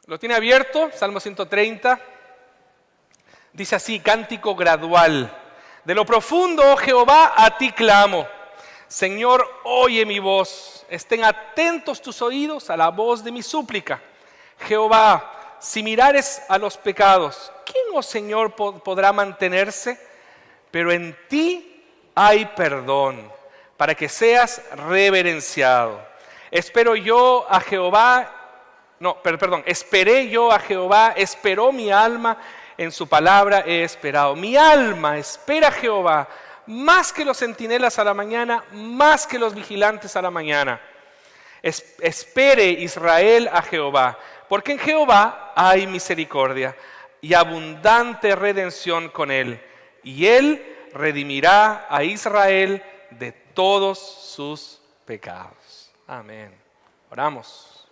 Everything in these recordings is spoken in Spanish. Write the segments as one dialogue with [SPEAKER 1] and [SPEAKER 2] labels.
[SPEAKER 1] Lo tiene abierto, Salmo 130. Dice así, cántico gradual. De lo profundo, oh Jehová, a ti clamo. Señor, oye mi voz. Estén atentos tus oídos a la voz de mi súplica. Jehová, si mirares a los pecados, ¿quién, oh Señor, podrá mantenerse? Pero en ti hay perdón, para que seas reverenciado. Esperé yo a Jehová, esperó mi alma, en su palabra he esperado. Mi alma espera a Jehová, más que los centinelas a la mañana, más que los vigilantes a la mañana. Espere Israel a Jehová, porque en Jehová hay misericordia y abundante redención con él. Y él redimirá a Israel de todos sus pecados. Amén. Oramos.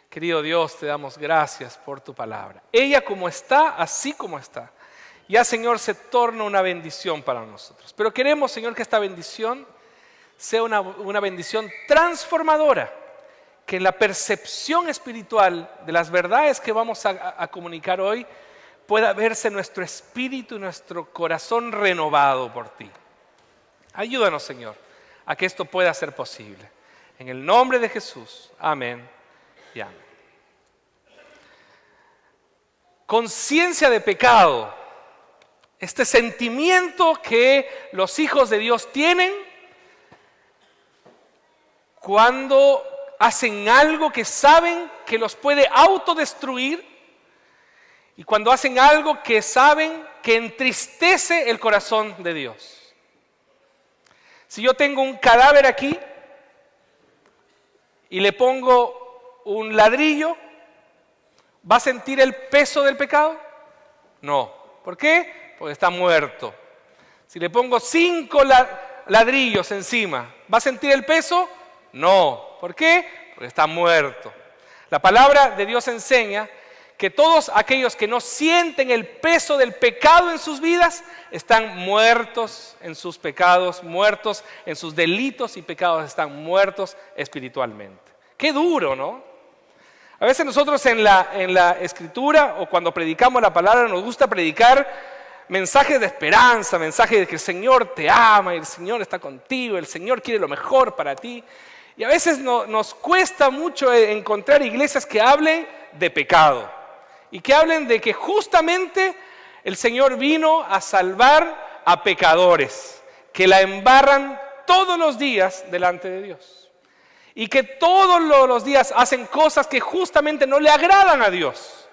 [SPEAKER 1] Querido Dios, te damos gracias por tu palabra. Ella como está, así como está. Ya, Señor, se torna una bendición para nosotros. Pero queremos, Señor, que esta bendición sea una bendición transformadora. Que en la percepción espiritual de las verdades que vamos a comunicar hoy pueda verse nuestro espíritu y nuestro corazón renovado por ti. Ayúdanos, Señor, a que esto pueda ser posible. En el nombre de Jesús. Amén y amén. Conciencia de pecado. Este sentimiento que los hijos de Dios tienen cuando hacen algo que saben que los puede autodestruir y cuando hacen algo que saben que entristece el corazón de Dios. Si yo tengo un cadáver aquí y le pongo un ladrillo, ¿va a sentir el peso del pecado? No. ¿Por qué? Porque está muerto. Si le pongo 5 ladrillos encima, ¿va a sentir el peso? No. ¿Por qué? Porque está muerto. La palabra de Dios enseña que todos aquellos que no sienten el peso del pecado en sus vidas están muertos en sus pecados, muertos en sus delitos y pecados, están muertos espiritualmente. Qué duro, ¿no? A veces nosotros en la escritura o cuando predicamos la palabra nos gusta predicar mensajes de esperanza, mensajes de que el Señor te ama, y el Señor está contigo, el Señor quiere lo mejor para ti. Y a veces nos cuesta mucho encontrar iglesias que hablen de pecado y que hablen de que justamente el Señor vino a salvar a pecadores que la embarran todos los días delante de Dios y que todos los días hacen cosas que justamente no le agradan a Dios.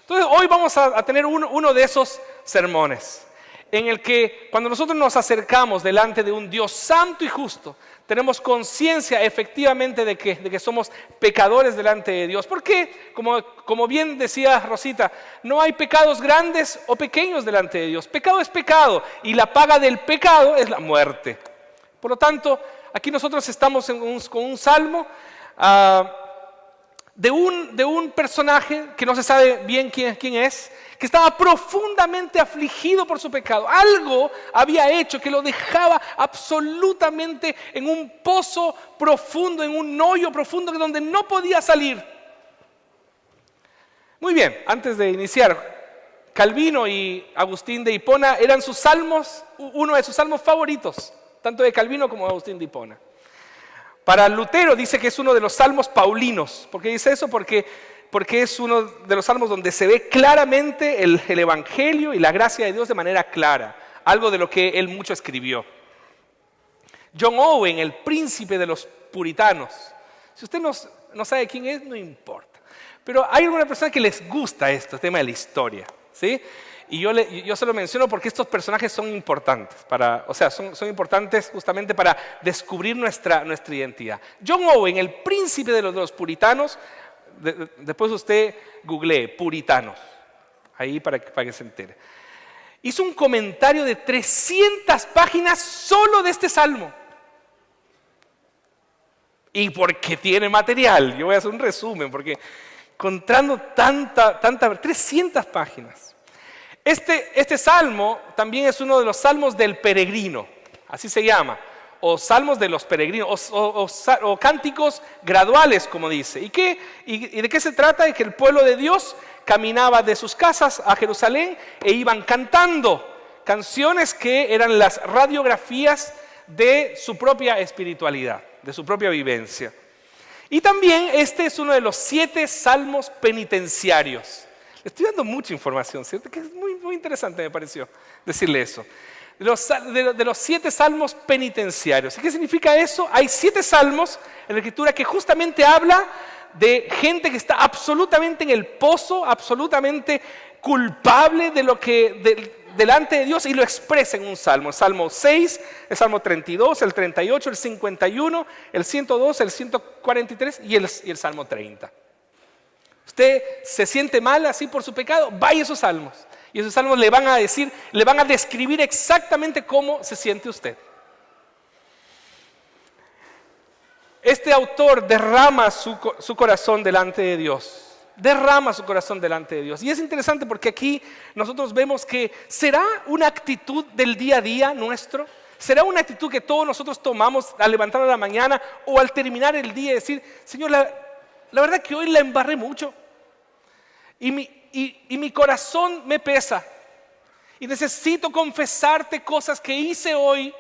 [SPEAKER 1] Entonces hoy vamos a tener uno de esos sermones en el que cuando nosotros nos acercamos delante de un Dios santo y justo, tenemos conciencia efectivamente de que somos pecadores delante de Dios. Porque, como bien decía Rosita, no hay pecados grandes o pequeños delante de Dios. Pecado es pecado y la paga del pecado es la muerte. Por lo tanto, aquí nosotros estamos con un salmo de un personaje que no se sabe bien quién es, que estaba profundamente afligido por su pecado. Algo había hecho que lo dejaba absolutamente en un pozo profundo, en un hoyo profundo donde no podía salir. Muy bien, antes de iniciar, Calvino y Agustín de Hipona eran sus salmos, uno de sus salmos favoritos, tanto de Calvino como de Agustín de Hipona. Para Lutero dice que es uno de los salmos paulinos. ¿Por qué dice eso? Porque es uno de los salmos donde se ve claramente el evangelio y la gracia de Dios de manera clara. Algo de lo que él mucho escribió. John Owen, el príncipe de los puritanos. Si usted no sabe quién es, no importa. Pero hay alguna persona que les gusta este tema de la historia, ¿sí? Y yo se lo menciono porque estos personajes son importantes, son importantes justamente para descubrir nuestra identidad. John Owen, el príncipe de los puritanos, después usted googlee puritanos, ahí para que se entere. Hizo un comentario de 300 páginas solo de este salmo. Y porque tiene material, yo voy a hacer un resumen, porque encontrando 300 páginas. Este salmo también es uno de los salmos del peregrino, así se llama, o salmos de los peregrinos, o cánticos graduales, como dice. ¿Y de qué se trata? De que el pueblo de Dios caminaba de sus casas a Jerusalén e iban cantando canciones que eran las radiografías de su propia espiritualidad, de su propia vivencia. Y también este es uno de los 7 salmos penitenciarios. Le estoy dando mucha información, ¿cierto? Que es muy, muy interesante, me pareció decirle eso. De los 7 salmos penitenciarios. ¿Y qué significa eso? Hay 7 salmos en la Escritura que justamente habla de gente que está absolutamente en el pozo, absolutamente culpable de lo que delante de Dios, y lo expresa en un salmo. El Salmo 6, el Salmo 32, el 38, el 51, el 102, el 143 y el Salmo 30. Usted se siente mal así por su pecado, vaya a esos salmos. Y esos salmos le van a decir, le van a describir exactamente cómo se siente usted. Este autor derrama su corazón delante de Dios. Derrama su corazón delante de Dios. Y es interesante porque aquí nosotros vemos que ¿será una actitud del día a día nuestro? ¿Será una actitud que todos nosotros tomamos al levantarnos a la mañana o al terminar el día y decir, Señor, la verdad que hoy la embarré mucho y mi corazón me pesa y necesito confesarte cosas que hice hoy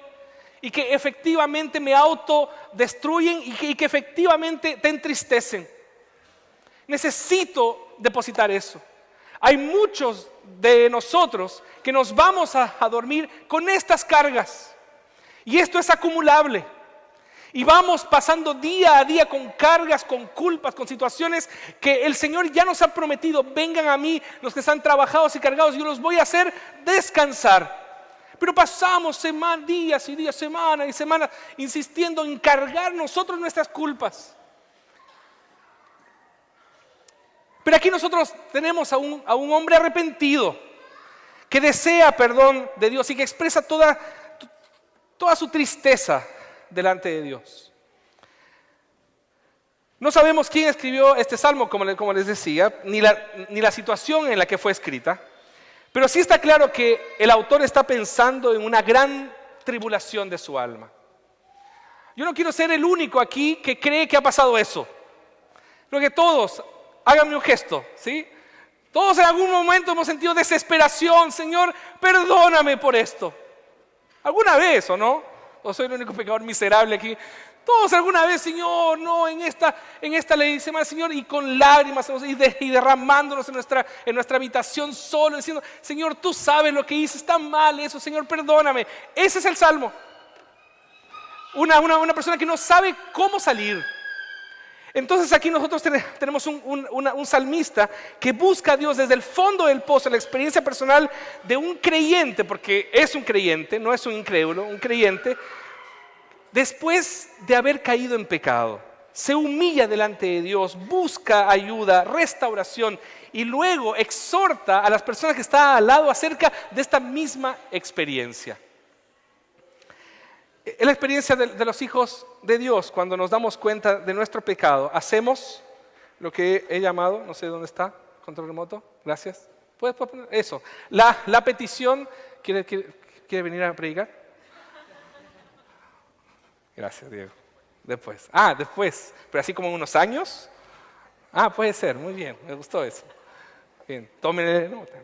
[SPEAKER 1] y que efectivamente me autodestruyen y que efectivamente te entristecen? Necesito depositar eso. Hay muchos de nosotros que nos vamos a dormir con estas cargas. Y esto es acumulable. Y vamos pasando día a día con cargas, con culpas, con situaciones que el Señor ya nos ha prometido. Vengan a mí los que están trabajados y cargados, yo los voy a hacer descansar. Pero pasamos días y días, semanas y semanas insistiendo en cargar nosotros nuestras culpas. Pero aquí nosotros tenemos a un hombre arrepentido que desea perdón de Dios y que expresa toda su tristeza delante de Dios. No sabemos quién escribió este salmo, como les decía, ni la situación en la que fue escrita, pero sí está claro que el autor está pensando en una gran tribulación de su alma. Yo no quiero ser el único aquí que cree que ha pasado eso. Creo que todos, háganme un gesto, ¿sí? Todos en algún momento hemos sentido desesperación. Señor, perdóname por esto. ¿Alguna vez o no? ¿O soy el único pecador miserable aquí? Todos alguna vez, Señor, no, en esta ley dice más, Señor, y con lágrimas y derramándonos en nuestra habitación solo, diciendo, Señor, tú sabes lo que hice, está mal eso, Señor, perdóname. Ese es el salmo. Una persona que no sabe cómo salir. Entonces aquí nosotros tenemos un salmista que busca a Dios desde el fondo del pozo, la experiencia personal de un creyente, porque es un creyente, no es un incrédulo, un creyente, después de haber caído en pecado. Se humilla delante de Dios, busca ayuda, restauración y luego exhorta a las personas que están al lado acerca de esta misma experiencia. Es la experiencia de los hijos de Dios. Cuando nos damos cuenta de nuestro pecado, hacemos lo que he llamado, no sé dónde está, control remoto, gracias. ¿Puedes poner eso? La petición, ¿quiere venir a predicar? Gracias, Diego. Después, pero así como en unos años. Puede ser, muy bien, me gustó eso. Bien, tómenle nota.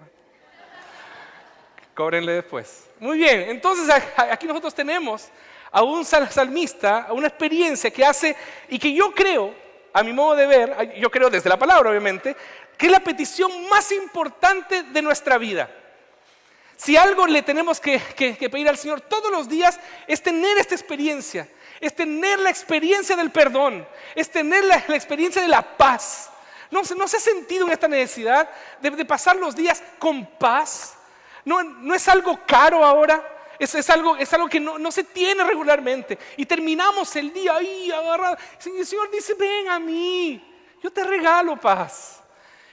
[SPEAKER 1] Cóbrenle después. Muy bien, entonces aquí nosotros tenemos a un salmista, a una experiencia que hace, y que yo creo, a mi modo de ver, yo creo desde la palabra obviamente, que es la petición más importante de nuestra vida. Si algo le tenemos que pedir al Señor todos los días es tener esta experiencia, es tener la experiencia del perdón, es tener la experiencia de la paz. ¿No se ha sentido en esta necesidad de pasar los días con paz? No es algo caro ahora. Es algo que no se tiene regularmente. Y terminamos el día ahí agarrado. El Señor dice, ven a mí, yo te regalo paz.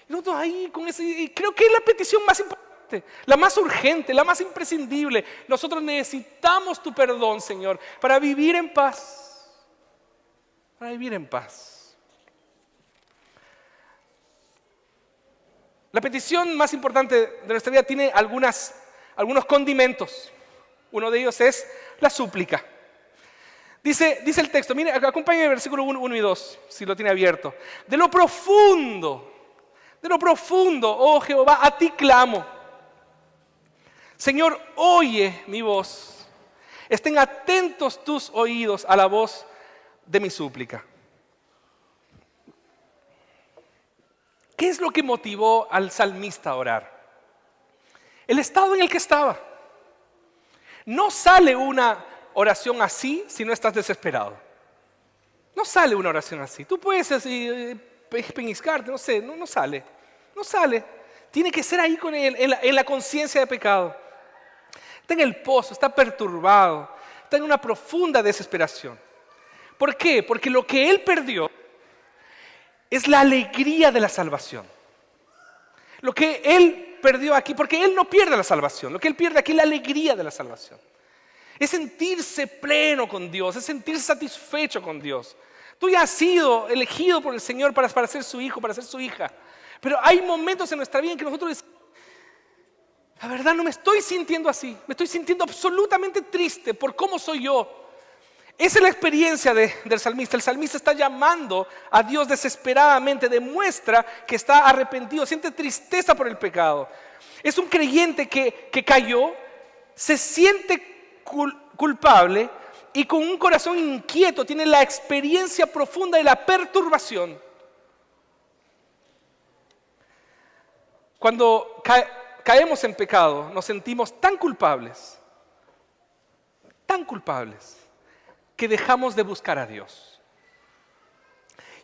[SPEAKER 1] Y nosotros ahí con ese, y creo que es la petición más importante, la más urgente, la más imprescindible. Nosotros necesitamos tu perdón, Señor, para vivir en paz. Para vivir en paz. La petición más importante de nuestra vida tiene algunos condimentos. Uno de ellos es la súplica. Dice el texto, mire, acompáñame el versículo 1 y 2, si lo tiene abierto. De lo profundo, oh Jehová, a ti clamo. Señor, oye mi voz. Estén atentos tus oídos a la voz de mi súplica. ¿Qué es lo que motivó al salmista a orar? El estado en el que estaba. No sale una oración así si no estás desesperado. No sale una oración así. Tú puedes así peñiscarte, no sé, no sale. No sale. Tiene que ser ahí con él, en la conciencia de pecado. Está en el pozo, está perturbado, está en una profunda desesperación. ¿Por qué? Porque lo que él perdió es la alegría de la salvación. Lo que él perdió aquí, porque él no pierde la salvación, lo que él pierde aquí es la alegría de la salvación. Es sentirse pleno con Dios, es sentirse satisfecho con Dios. Tú ya has sido elegido por el Señor para ser su hijo, para ser su hija. Pero hay momentos en nuestra vida en que nosotros decimos, la verdad no me estoy sintiendo así, me estoy sintiendo absolutamente triste por cómo soy yo. Esa es la experiencia del salmista. El salmista está llamando a Dios desesperadamente, demuestra que está arrepentido, siente tristeza por el pecado. Es un creyente que cayó, se siente culpable y con un corazón inquieto tiene la experiencia profunda de la perturbación. Cuando caemos en pecado, nos sentimos tan culpables, que dejamos de buscar a Dios.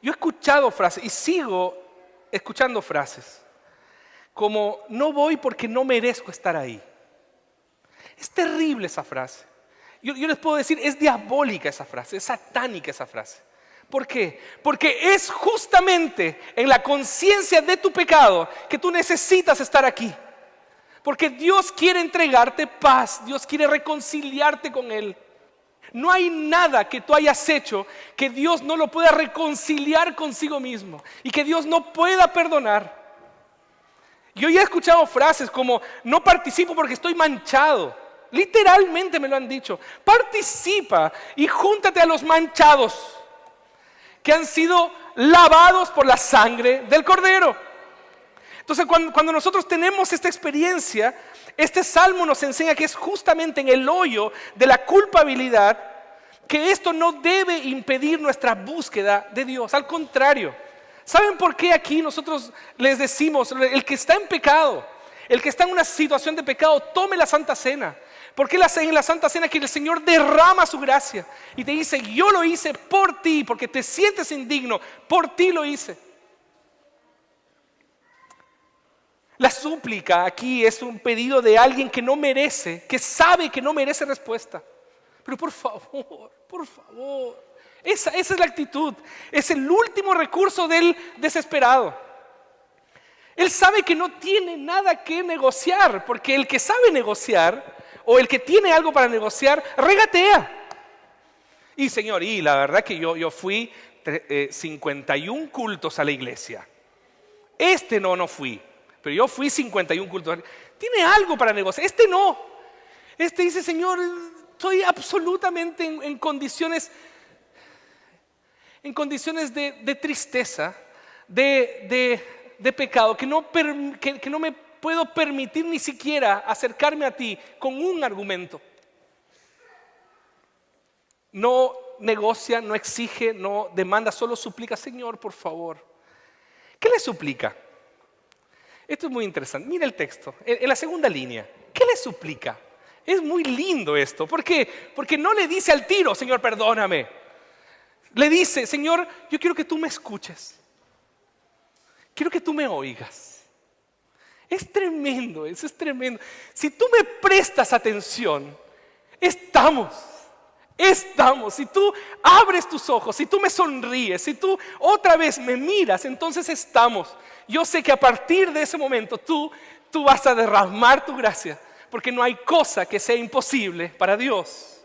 [SPEAKER 1] Yo he escuchado frases y sigo escuchando frases como no voy porque no merezco estar ahí. Es terrible esa frase. Yo les puedo decir, es diabólica esa frase, es satánica esa frase. ¿Por qué? Porque es justamente en la conciencia de tu pecado que tú necesitas estar aquí. Porque Dios quiere entregarte paz, Dios quiere reconciliarte con Él. No hay nada que tú hayas hecho que Dios no lo pueda reconciliar consigo mismo y que Dios no pueda perdonar. Yo ya he escuchado frases como, no participo porque estoy manchado. Literalmente me lo han dicho. Participa y júntate a los manchados que han sido lavados por la sangre del Cordero. Entonces cuando nosotros tenemos esta experiencia, este salmo nos enseña que es justamente en el hoyo de la culpabilidad que esto no debe impedir nuestra búsqueda de Dios. Al contrario, ¿saben por qué aquí nosotros les decimos, el que está en pecado, el que está en una situación de pecado, tome la Santa Cena? Porque en la Santa Cena que el Señor derrama su gracia y te dice, yo lo hice por ti, porque te sientes indigno, por ti lo hice. La súplica aquí es un pedido de alguien que no merece, que sabe que no merece respuesta. Pero por favor, esa es la actitud. Es el último recurso del desesperado. Él sabe que no tiene nada que negociar, porque el que sabe negociar o el que tiene algo para negociar, regatea. Y Señor, la verdad que yo fui 51 cultos a la iglesia. No fui. Pero yo fui 51 cultos. Tiene algo para negociar. No. Dice, Señor, estoy absolutamente en condiciones de tristeza, de pecado, que no me puedo permitir ni siquiera acercarme a ti con un argumento. No negocia, no exige, no demanda, solo suplica, Señor, por favor. ¿Qué le suplica? Esto es muy interesante. Mira el texto, en la segunda línea. ¿Qué le suplica? Es muy lindo esto. ¿Por qué? Porque no le dice al tiro, Señor, perdóname. Le dice, Señor, yo quiero que tú me escuches. Quiero que tú me oigas. Es tremendo, eso es tremendo. Si tú me prestas atención, estamos. Si tú abres tus ojos, si tú me sonríes, si tú otra vez me miras, entonces estamos. Yo sé que a partir de ese momento tú vas a derramar tu gracia, porque no hay cosa que sea imposible para Dios.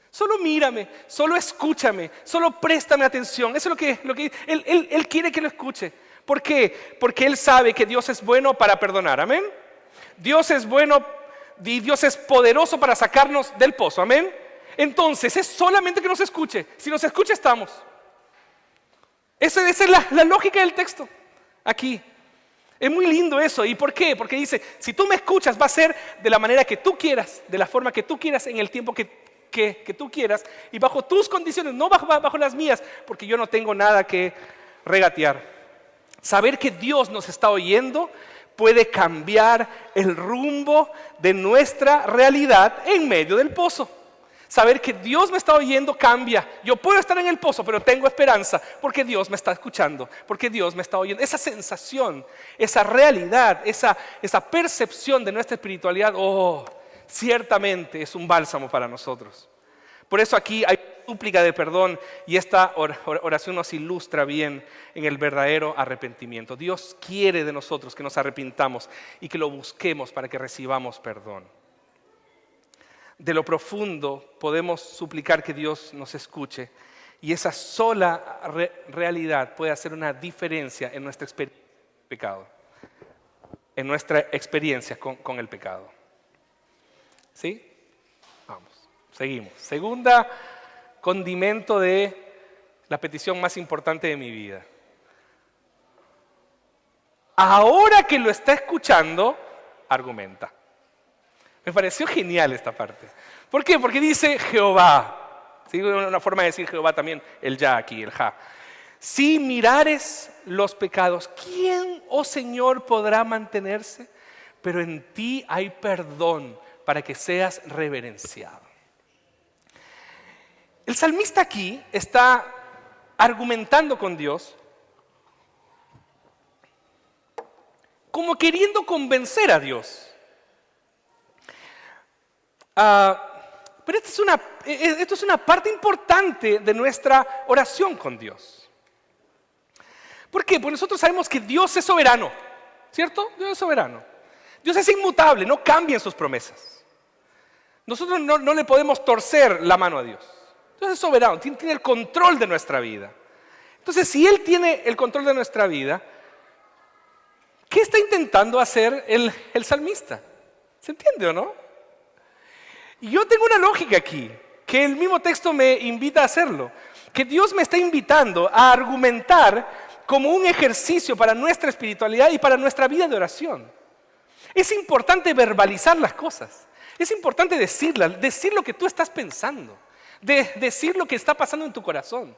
[SPEAKER 1] Solo mírame, solo escúchame, solo préstame atención. Eso es lo que Él quiere que lo escuche. ¿Por qué? Porque Él sabe que Dios es bueno para perdonar, amén. Dios es bueno y Dios es poderoso para sacarnos del pozo, amén. entonces es solamente que nos escuche. Si nos escucha, estamos. Esa es la lógica del texto aquí. Es muy lindo eso. ¿Y por qué? Porque dice, si tú me escuchas, va a ser de la manera que tú quieras, de la forma que tú quieras, en el tiempo que tú quieras, y bajo tus condiciones, no bajo las mías, porque yo no tengo nada que regatear. Saber que Dios nos está oyendo puede cambiar el rumbo de nuestra realidad en medio del pozo. Saber que Dios me está oyendo cambia. Yo puedo estar en el pozo, pero tengo esperanza porque Dios me está escuchando, porque Dios me está oyendo. Esa sensación, esa realidad, esa percepción de nuestra espiritualidad, ciertamente es un bálsamo para nosotros. Por eso aquí hay súplica de perdón y esta oración nos ilustra bien en el verdadero arrepentimiento. Dios quiere de nosotros que nos arrepintamos y que lo busquemos para que recibamos perdón. De lo profundo podemos suplicar que Dios nos escuche y esa sola realidad puede hacer una diferencia en nuestra experiencia con el pecado. En nuestra experiencia con el pecado. ¿Sí? Vamos, seguimos. Segunda condimento de la petición más importante de mi vida. Ahora que lo está escuchando, argumenta. Me pareció genial esta parte. ¿Por qué? Porque dice Jehová. ¿Sí? Una forma de decir Jehová también, el ya aquí, el ja. Si mirares los pecados, ¿quién, oh Señor, podrá mantenerse? Pero en ti hay perdón para que seas reverenciado. El salmista aquí está argumentando con Dios como queriendo convencer a Dios. Pero esto es una parte importante de nuestra oración con Dios. ¿Por qué? Porque nosotros sabemos que Dios es soberano, ¿cierto? Dios es soberano. Dios es inmutable, no cambia en sus promesas. Nosotros no le podemos torcer la mano a Dios. Dios es soberano, tiene el control de nuestra vida. Entonces, si Él tiene el control de nuestra vida, ¿qué está intentando hacer el salmista? ¿Se entiende o no? Y yo tengo una lógica aquí, que el mismo texto me invita a hacerlo. Que Dios me está invitando a argumentar como un ejercicio para nuestra espiritualidad y para nuestra vida de oración. Es importante verbalizar las cosas. Es importante decirlas, decir lo que tú estás pensando. Decir lo que está pasando en tu corazón.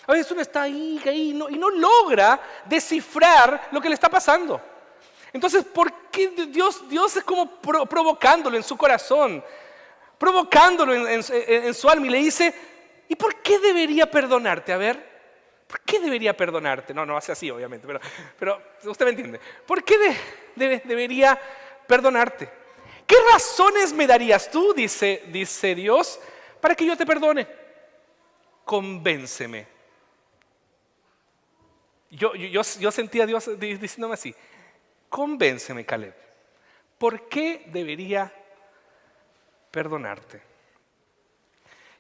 [SPEAKER 1] A veces uno está ahí y no logra descifrar lo que le está pasando. Entonces, ¿por qué Dios es como provocándolo en su corazón? Provocándolo en su alma y le dice, ¿y por qué debería perdonarte? A ver, ¿por qué debería perdonarte? No hace así obviamente, pero usted me entiende. ¿Por qué debería perdonarte? ¿Qué razones me darías tú, dice Dios, para que yo te perdone? Convénceme. Yo sentía a Dios diciéndome así, convénceme, Caleb. ¿Por qué debería perdonarte?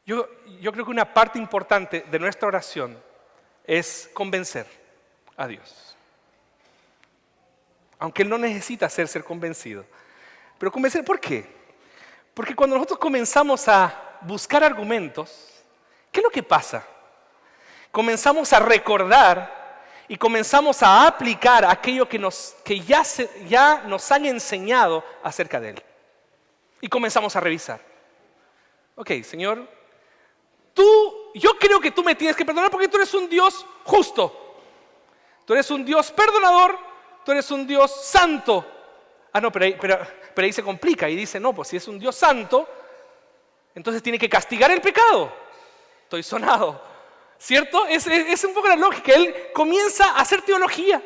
[SPEAKER 1] Yo creo que una parte importante de nuestra oración es convencer a Dios. Aunque Él no necesita ser convencido. Pero convencer, ¿por qué? Porque cuando nosotros comenzamos a buscar argumentos, ¿qué es lo que pasa? Comenzamos a recordar y comenzamos a aplicar aquello que ya nos han enseñado acerca de Él. Y comenzamos a revisar. Ok, Señor, yo creo que tú me tienes que perdonar porque tú eres un Dios justo. Tú eres un Dios perdonador, tú eres un Dios santo. No, pero ahí se complica y dice, no, pues si es un Dios santo, entonces tiene que castigar el pecado. Estoy sonado, ¿cierto? Es un poco la lógica. Él comienza a hacer teología.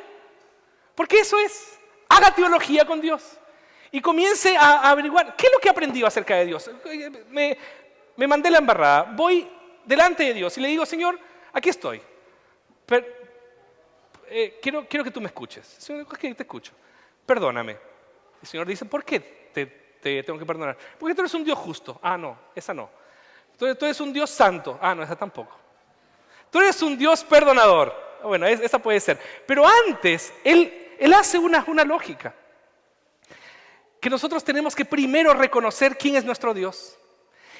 [SPEAKER 1] Porque eso es, haga teología con Dios. Y comience a averiguar, ¿qué es lo que he aprendido acerca de Dios? Me mandé la embarrada, voy delante de Dios y le digo, Señor, aquí estoy. Pero, quiero que tú me escuches. Señor, ¿qué te escucho? Perdóname. El Señor dice, ¿por qué te tengo que perdonar? Porque tú eres un Dios justo. No, esa no. Tú eres un Dios santo. No, esa tampoco. Tú eres un Dios perdonador. Bueno, esa puede ser. Pero antes, Él hace una lógica. Que nosotros tenemos que primero reconocer quién es nuestro Dios.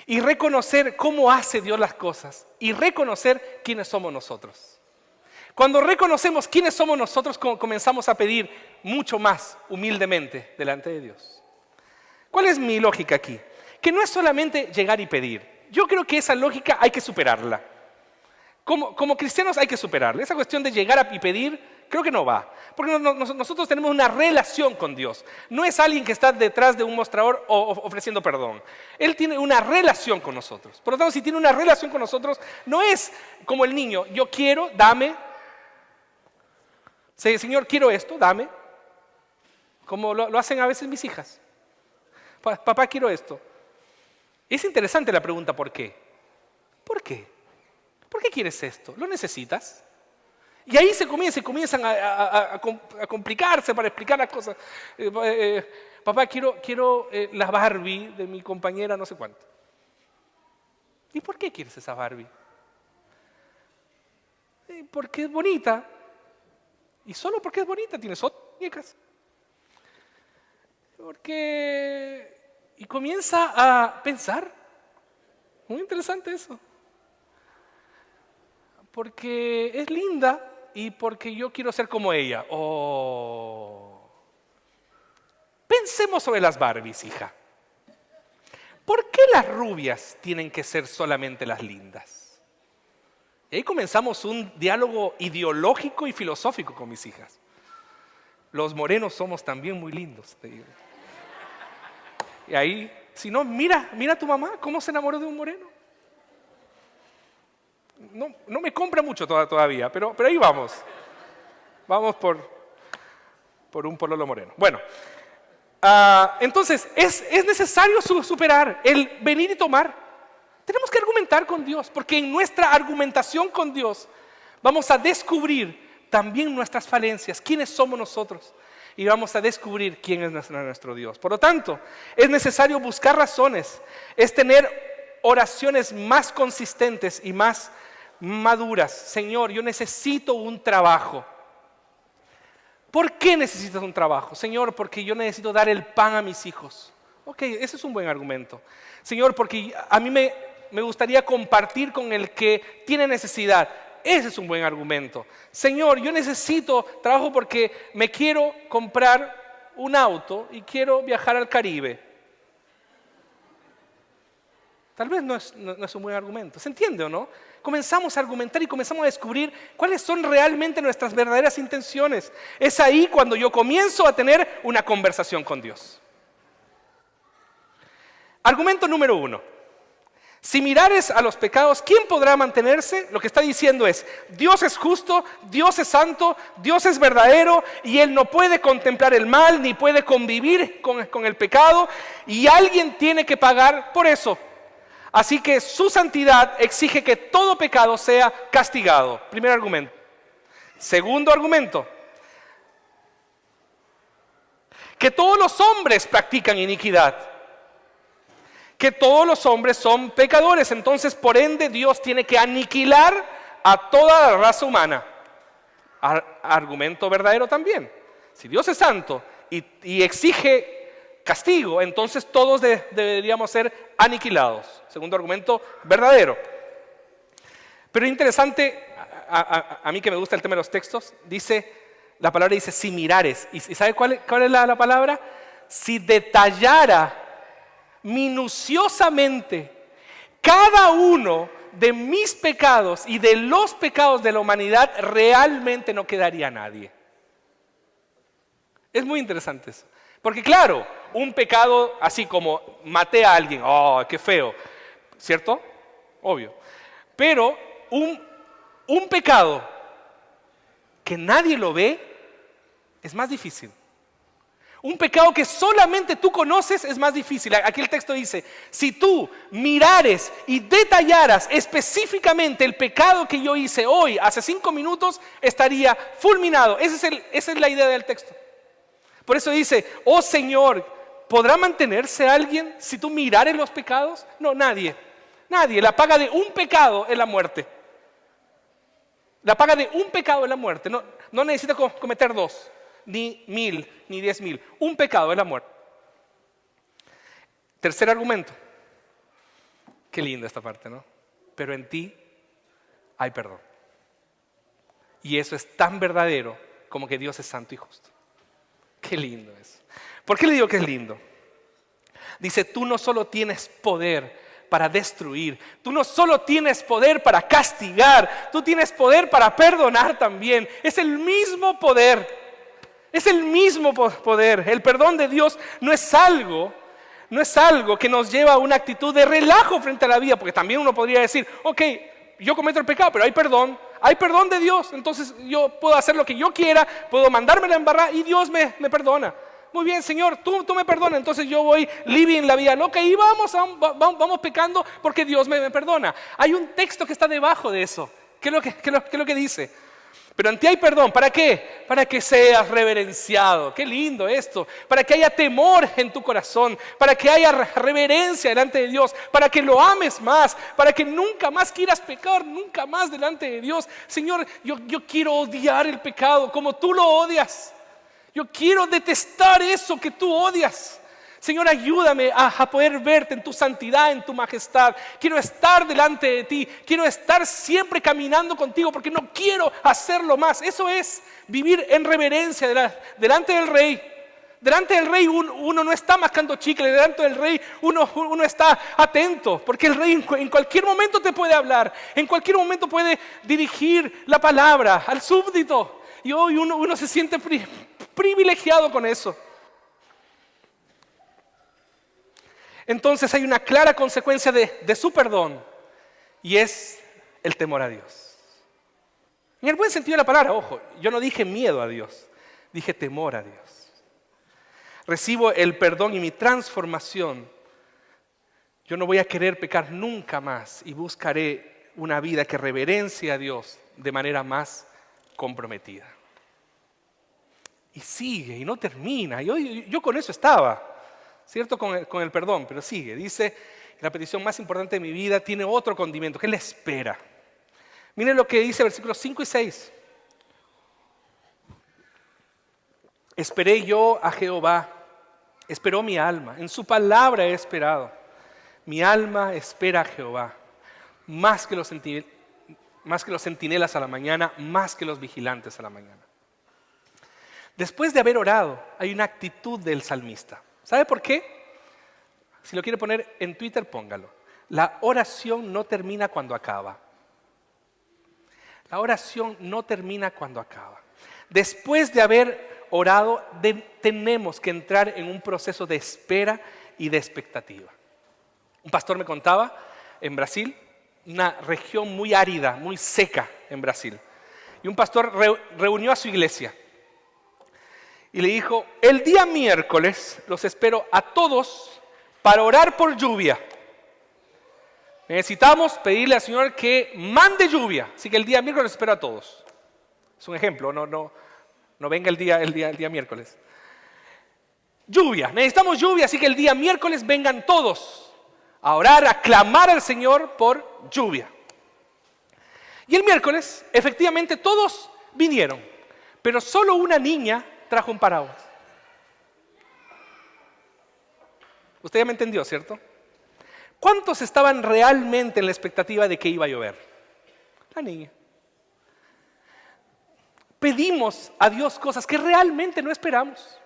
[SPEAKER 1] y reconocer cómo hace Dios las cosas y reconocer quiénes somos nosotros. Cuando reconocemos quiénes somos nosotros, comenzamos a pedir mucho más humildemente delante de Dios. ¿Cuál es mi lógica aquí? Que no es solamente llegar y pedir. Yo creo que esa lógica hay que superarla. Como cristianos hay que superarla. Esa cuestión de llegar y pedir, creo que no va. Porque nosotros tenemos una relación con Dios. No es alguien que está detrás de un mostrador ofreciendo perdón. Él tiene una relación con nosotros. Por lo tanto, si tiene una relación con nosotros, no es como el niño, yo quiero, dame. Señor, quiero esto, dame. Como lo hacen a veces mis hijas. Papá, quiero esto. Es interesante la pregunta, ¿por qué? ¿Por qué? ¿Por qué quieres esto? ¿Lo necesitas? Y ahí se comienzan a complicarse para explicar las cosas. Papá, quiero la Barbie de mi compañera no sé cuánto. ¿Y por qué quieres esa Barbie? Porque es bonita. Y solo porque es bonita, tienes otras muñecas. Y comienza a pensar. Muy interesante eso. Porque es linda y porque yo quiero ser como ella. Pensemos sobre las Barbies, hija. ¿Por qué las rubias tienen que ser solamente las lindas? Y ahí comenzamos un diálogo ideológico y filosófico con mis hijas. Los morenos somos también muy lindos, te digo. Y ahí, si no, mira a tu mamá, cómo se enamoró de un moreno. No me compra mucho todavía, pero ahí vamos. Vamos por un pololo moreno. Bueno, entonces es necesario superar el venir y tomar. Tenemos que argumentar con Dios, porque en nuestra argumentación con Dios vamos a descubrir también nuestras falencias, quiénes somos nosotros, y vamos a descubrir quién es nuestro Dios. Por lo tanto, es necesario buscar razones, es tener oraciones más consistentes y más maduras. Señor, yo necesito un trabajo. ¿Por qué necesitas un trabajo? Señor, porque yo necesito dar el pan a mis hijos. Ok, ese es un buen argumento. Señor, porque a mí me gustaría compartir con el que tiene necesidad. Ese es un buen argumento. Señor, yo necesito trabajo porque me quiero comprar un auto y quiero viajar al Caribe. Tal vez no es un buen argumento. ¿Se entiende o no? Comenzamos a argumentar y comenzamos a descubrir cuáles son realmente nuestras verdaderas intenciones. Es ahí cuando yo comienzo a tener una conversación con Dios. Argumento número 1. Si mirares a los pecados, ¿quién podrá mantenerse? Lo que está diciendo es, Dios es justo, Dios es santo, Dios es verdadero y Él no puede contemplar el mal ni puede convivir con el pecado y alguien tiene que pagar por eso. Así que su santidad exige que todo pecado sea castigado. Primer argumento. Segundo argumento. Que todos los hombres practican iniquidad. Que todos los hombres son pecadores. Entonces, por ende, Dios tiene que aniquilar a toda la raza humana. Argumento verdadero también. Si Dios es santo y exige castigo, entonces todos deberíamos ser aniquilados. Segundo argumento verdadero. Pero interesante, a mí que me gusta el tema de los textos, la palabra dice si mirares. ¿Y sabe cuál es la palabra? Si detallara minuciosamente cada uno de mis pecados y de los pecados de la humanidad, realmente no quedaría nadie. Es muy interesante eso. Porque claro, un pecado así como maté a alguien, ¡oh, qué feo! ¿Cierto? Obvio. Pero un pecado que nadie lo ve es más difícil. Un pecado que solamente tú conoces es más difícil. Aquí el texto dice, si tú mirares y detallaras específicamente el pecado que yo hice hoy, hace 5 minutos, estaría fulminado. Esa es la idea del texto. Por eso dice, oh Señor, ¿podrá mantenerse alguien si tú mirares los pecados? No, nadie. Nadie. La paga de un pecado es la muerte. La paga de un pecado es la muerte. No necesita cometer 2. Ni 1000, ni 10,000. Un pecado es la muerte. Tercer argumento. Qué linda esta parte, ¿no? Pero en ti hay perdón. Y eso es tan verdadero como que Dios es santo y justo. Qué lindo eso. ¿Por qué le digo que es lindo? Dice, tú no solo tienes poder para destruir, tú no solo tienes poder para castigar, tú tienes poder para perdonar también. Es el mismo poder, es el mismo poder. El perdón de Dios no es algo que nos lleva a una actitud de relajo frente a la vida, porque también uno podría decir, ok, yo cometo el pecado, pero hay perdón de Dios, entonces yo puedo hacer lo que yo quiera, puedo mandarme la embarrada y Dios me perdona. Muy bien, Señor, tú me perdonas, entonces yo voy living la vida loca y vamos pecando porque Dios me perdona. Hay un texto que está debajo de eso. ¿Qué es lo que dice? Pero en ti hay perdón. ¿Para qué? Para que seas reverenciado. Qué lindo esto. Para que haya temor en tu corazón. Para que haya reverencia delante de Dios. Para que lo ames más. Para que nunca más quieras pecar, nunca más delante de Dios. Señor, yo quiero odiar el pecado como tú lo odias. Yo quiero detestar eso que tú odias. Señor, ayúdame a poder verte en tu santidad, en tu majestad. Quiero estar delante de ti. Quiero estar siempre caminando contigo porque no quiero hacerlo más. Eso es vivir en reverencia delante del Rey. Delante del Rey uno no está mascando chicle. Delante del Rey uno está atento. Porque el Rey en cualquier momento te puede hablar. En cualquier momento puede dirigir la palabra al súbdito. Y hoy uno se siente privilegiado con eso. Entonces hay una clara consecuencia de su perdón y es el temor a Dios. En el buen sentido de la palabra, ojo, yo no dije miedo a Dios, dije temor a Dios. Recibo el perdón y mi transformación. Yo no voy a querer pecar nunca más y buscaré una vida que reverencie a Dios de manera más comprometida. Y sigue y no termina. Yo con eso estaba. ¿Cierto? Con el perdón, pero sigue. Dice que la petición más importante de mi vida tiene otro condimento, que es la espera. Miren lo que dice versículos 5 y 6. Esperé yo a Jehová, esperó mi alma, en su palabra he esperado. Mi alma espera a Jehová, más que los centinelas a la mañana, más que los vigilantes a la mañana. Después de haber orado, hay una actitud del salmista. ¿Sabe por qué? Si lo quiere poner en Twitter, póngalo. La oración no termina cuando acaba. La oración no termina cuando acaba. Después de haber orado, tenemos que entrar en un proceso de espera y de expectativa. Un pastor me contaba en Brasil, una región muy árida, muy seca en Brasil. Y un pastor reunió a su iglesia. Y le dijo, el día miércoles los espero a todos para orar por lluvia. Necesitamos pedirle al Señor que mande lluvia. Así que el día miércoles los espero a todos. Es un ejemplo, no venga el día miércoles. Lluvia, necesitamos lluvia, así que el día miércoles vengan todos a orar, a clamar al Señor por lluvia. Y el miércoles, efectivamente, todos vinieron, pero solo una niña trajo un paraguas. Usted ya me entendió, ¿cierto? ¿Cuántos estaban realmente en la expectativa de que iba a llover? La niña. Pedimos a Dios cosas que realmente no esperamos.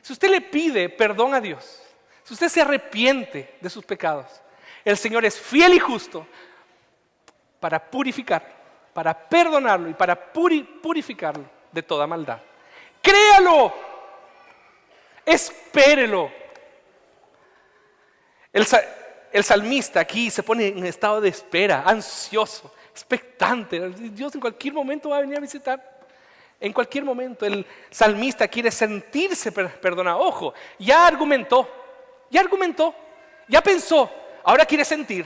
[SPEAKER 1] Si usted le pide perdón a Dios, si usted se arrepiente de sus pecados, el Señor es fiel y justo para purificar, para perdonarlo y para purificarlo de toda maldad. Créalo, espérelo. El salmista aquí se pone en estado de espera, ansioso, expectante. Dios en cualquier momento va a venir a visitar. En cualquier momento el salmista quiere sentirse perdonado. Ojo, ya argumentó, ya pensó, ahora quiere sentir.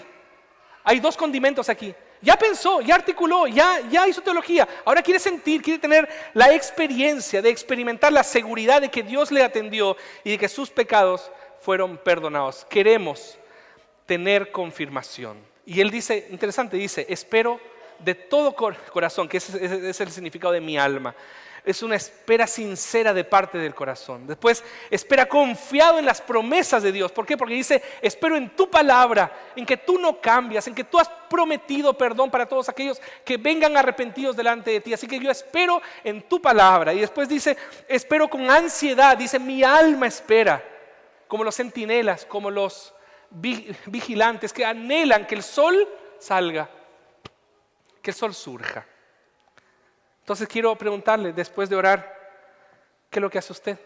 [SPEAKER 1] Hay dos condimentos aquí. Ya pensó, ya articuló, ya hizo teología. Ahora quiere sentir, quiere tener la experiencia de experimentar la seguridad de que Dios le atendió y de que sus pecados fueron perdonados. Queremos tener confirmación. Y él dice, interesante, dice, espero de todo corazón, que ese es el significado de mi alma. Es una espera sincera de parte del corazón. Después, espera confiado en las promesas de Dios. ¿Por qué? Porque dice, espero en tu palabra, en que tú no cambias, en que tú has prometido perdón para todos aquellos que vengan arrepentidos delante de ti. Así que yo espero en tu palabra. Y después dice, espero con ansiedad. Dice, mi alma espera, como los centinelas, como los vigilantes que anhelan que el sol salga, que el sol surja. Entonces quiero preguntarle, después de orar, ¿qué es lo que hace usted?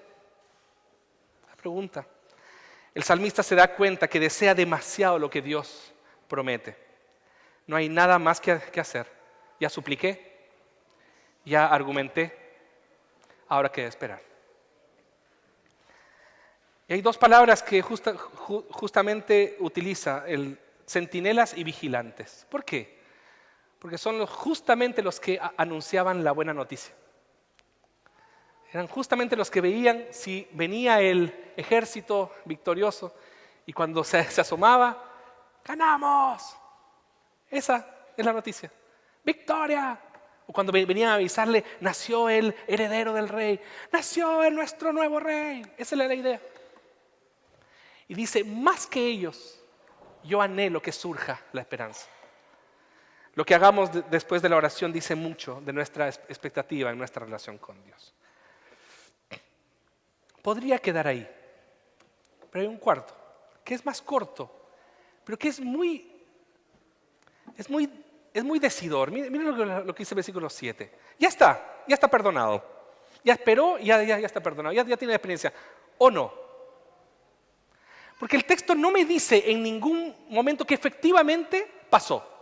[SPEAKER 1] La pregunta. El salmista se da cuenta que desea demasiado lo que Dios promete. No hay nada más que hacer. Ya supliqué, ya argumenté, ahora queda esperar. Y hay dos palabras que justamente utiliza, el centinelas y vigilantes. ¿Por qué? Porque son justamente los que anunciaban la buena noticia. Eran justamente los que veían si venía el ejército victorioso y cuando se asomaba, ¡ganamos! Esa es la noticia. ¡Victoria! O cuando venían a avisarle, nació el heredero del rey, nació nuestro nuevo rey. Esa es la idea. Y dice, más que ellos, yo anhelo que surja la esperanza. Lo que hagamos después de la oración dice mucho de nuestra expectativa en nuestra relación con Dios. Podría quedar ahí, pero hay un cuarto, que es más corto, pero que es muy decidor. Miren lo que dice el versículo 7. Ya está perdonado. Ya esperó, ya está perdonado, ya tiene experiencia. ¿O no? Porque el texto no me dice en ningún momento que efectivamente pasó.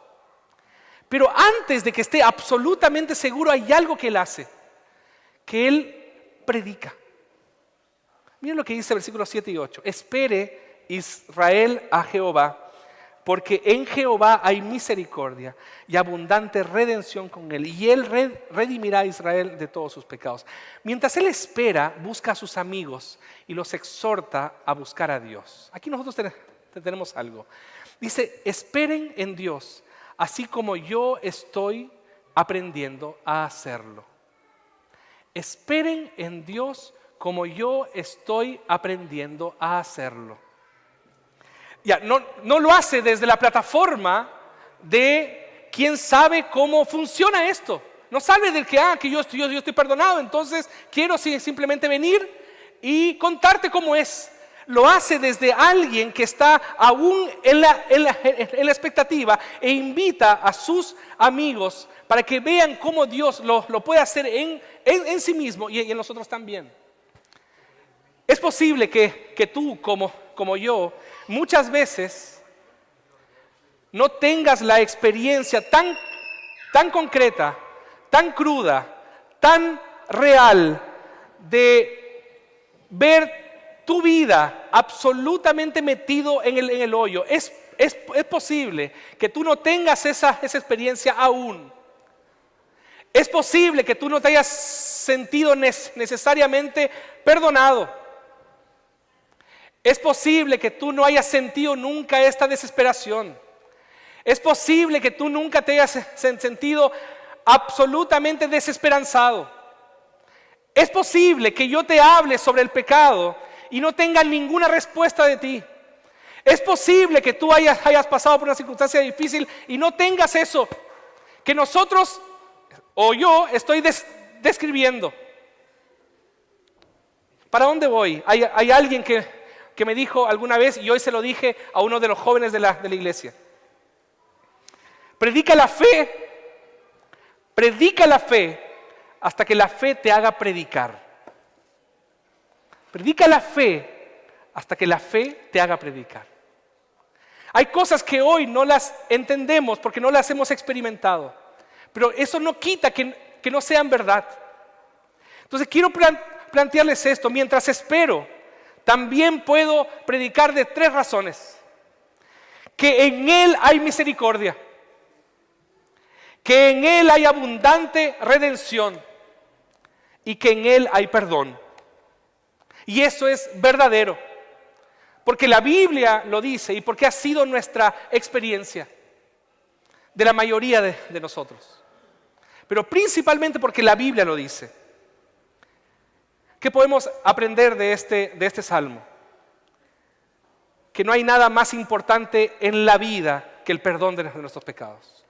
[SPEAKER 1] Pero antes de que esté absolutamente seguro, hay algo que él hace, que él predica. Miren lo que dice versículos 7 y 8. Espere Israel a Jehová, porque en Jehová hay misericordia y abundante redención con él. Y él redimirá a Israel de todos sus pecados. Mientras él espera, busca a sus amigos y los exhorta a buscar a Dios. Aquí nosotros tenemos algo. Dice, esperen en Dios, así como yo estoy aprendiendo a hacerlo. Esperen en Dios como yo estoy aprendiendo a hacerlo. Ya, no lo hace desde la plataforma de quién sabe cómo funciona esto. No sabe del que yo estoy perdonado, entonces quiero simplemente venir y contarte cómo es. Lo hace desde alguien que está aún en la expectativa e invita a sus amigos para que vean cómo Dios lo puede hacer en sí mismo y en nosotros también. Es posible que tú, como yo, muchas veces no tengas la experiencia tan concreta, tan cruda, tan real de ver tu vida absolutamente metido en el hoyo. Es posible que tú no tengas esa experiencia aún. Es posible que tú no te hayas sentido necesariamente perdonado. Es posible que tú no hayas sentido nunca esta desesperación. Es posible que tú nunca te hayas sentido absolutamente desesperanzado. Es posible que yo te hable sobre el pecado y no tenga ninguna respuesta de ti. Es posible que tú hayas pasado por una circunstancia difícil y no tengas eso que nosotros o yo estoy describiendo. ¿Para dónde voy? Hay alguien que me dijo alguna vez, y hoy se lo dije a uno de los jóvenes de la iglesia. Predica la fe hasta que la fe te haga predicar. Predica la fe hasta que la fe te haga predicar. Hay cosas que hoy no las entendemos porque no las hemos experimentado, pero eso no quita que no sean verdad. Entonces quiero plantearles esto. Mientras espero, también puedo predicar de 3 razones. Que en Él hay misericordia, que en Él hay abundante redención y que en Él hay perdón. Y eso es verdadero, porque la Biblia lo dice y porque ha sido nuestra experiencia. de la mayoría de nosotros. Pero principalmente porque la Biblia lo dice. ¿Qué podemos aprender de este salmo? Que no hay nada más importante en la vida que el perdón de nuestros pecados.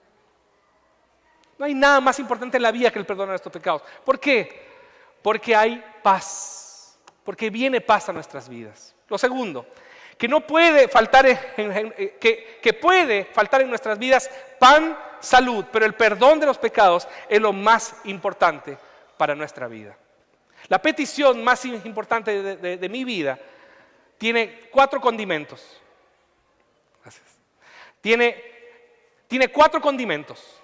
[SPEAKER 1] No hay nada más importante en la vida que el perdón de nuestros pecados. ¿Por qué? Porque hay paz. Porque viene paz a nuestras vidas. Lo segundo, que no puede faltar que puede faltar en nuestras vidas pan, salud, pero el perdón de los pecados es lo más importante para nuestra vida. La petición más importante de mi vida tiene 4 condimentos. Gracias. Tiene 4 condimentos.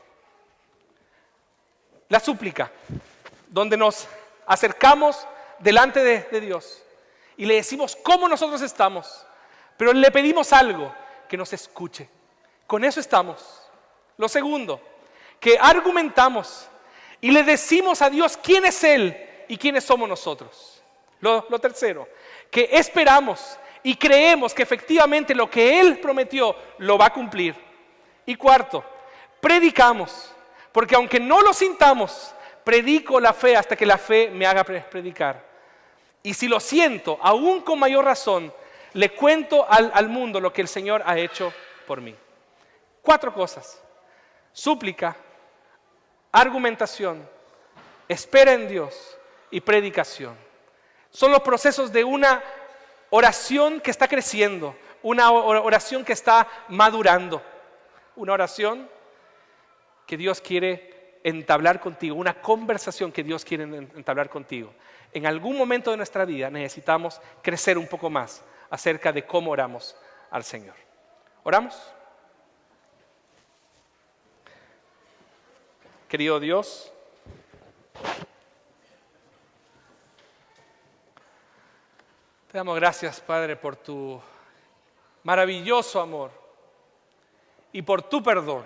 [SPEAKER 1] La súplica, donde nos acercamos delante de Dios y le decimos cómo nosotros estamos, pero le pedimos algo, que nos escuche. Con eso estamos. Lo segundo, que argumentamos y le decimos a Dios quién es Él y quiénes somos nosotros. Lo tercero, que esperamos y creemos que efectivamente lo que Él prometió lo va a cumplir. Y cuarto, predicamos, porque aunque no lo sintamos, predico la fe hasta que la fe me haga predicar. Y si lo siento, aún con mayor razón, le cuento al mundo lo que el Señor ha hecho por mí. 4 cosas: súplica, argumentación, espera en Dios y predicación. Son los procesos de una oración que está creciendo, una oración que está madurando, una oración que Dios quiere entablar contigo, una conversación que Dios quiere entablar contigo. En algún momento de nuestra vida necesitamos crecer un poco más acerca de cómo oramos al Señor. ¿Oramos? Querido Dios, te damos gracias, Padre, por tu maravilloso amor y por tu perdón.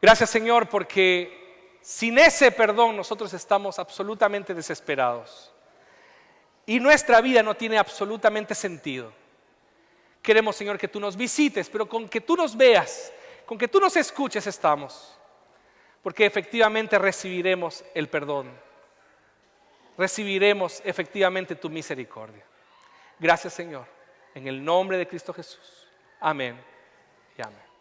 [SPEAKER 1] Gracias, Señor, porque sin ese perdón nosotros estamos absolutamente desesperados y nuestra vida no tiene absolutamente sentido. Queremos, Señor, que tú nos visites, pero con que tú nos veas, con que tú nos escuches estamos, porque efectivamente recibiremos el perdón. Recibiremos efectivamente tu misericordia. Gracias, Señor, en el nombre de Cristo Jesús. Amén y amén.